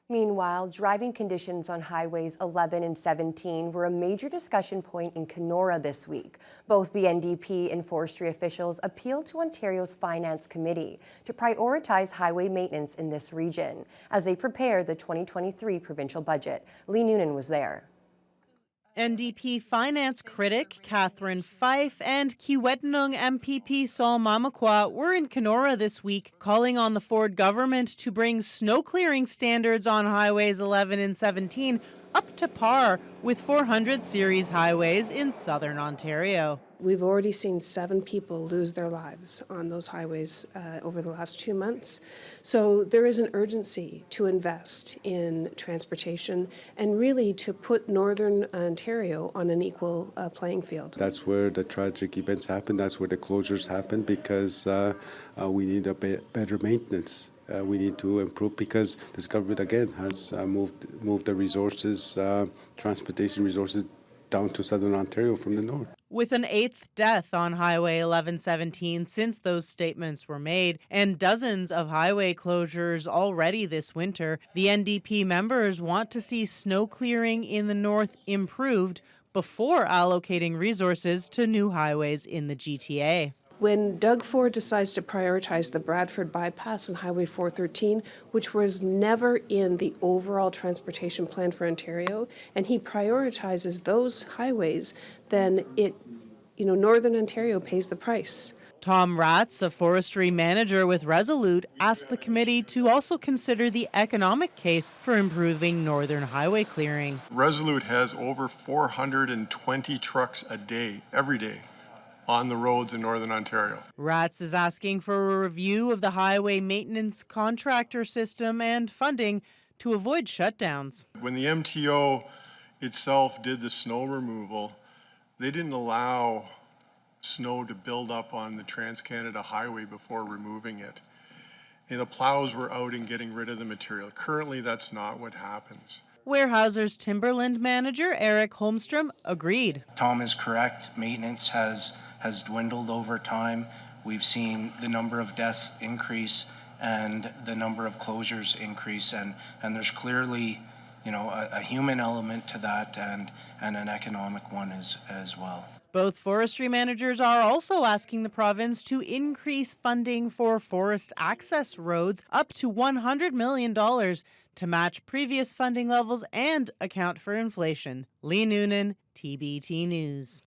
Meanwhile, driving conditions on highways 11 and 17 were a major discussion point in Kenora this week. Both the NDP and forestry officials appealed to Ontario's Finance Committee to prioritize highway maintenance in this region as they prepare the 2023 provincial budget. Lee Noonan was there. NDP finance critic Catherine Fife and Kiiwetinoong MPP Sol Mamakwa were in Kenora this week, calling on the Ford government to bring snow clearing standards on highways 11 and 17 up to par with 400 series highways in southern Ontario. We've already seen 7 people lose their lives on those highways over the last 2 months. So there is an urgency to invest in transportation and really to put Northern Ontario on an equal playing field. That's where the tragic events happen. That's where the closures happen because we need a better maintenance. We need to improve because this government again has moved the resources, transportation resources, down to southern Ontario from the north. With an 8th death on Highway 1117 since those statements were made and dozens of highway closures already this winter, the NDP members want to see snow clearing in the north improved before allocating resources to new highways in the GTA. When Doug Ford decides to prioritize the Bradford bypass and Highway 413, which was never in the overall transportation plan for Ontario, and he prioritizes those highways, then Northern Ontario pays the price. Tom Ratz, a forestry manager with Resolute, asked the committee to also consider the economic case for improving northern highway clearing. Resolute has over 420 trucks a day, every day, on the roads in Northern Ontario. Ratz is asking for a review of the highway maintenance contractor system and funding to avoid shutdowns. When the MTO itself did the snow removal, they didn't allow snow to build up on the Trans-Canada Highway before removing it. And the plows were out and getting rid of the material. Currently, that's not what happens. Weyerhaeuser's Timberland manager, Erik Holmstrom, agreed. Tom is correct. Maintenance has dwindled over time. We've seen the number of deaths increase and the number of closures increase, and there's clearly a human element to that and an economic one as well. Both forestry managers are also asking the province to increase funding for forest access roads up to $100 million to match previous funding levels and account for inflation. Lee Noonan, TBT News.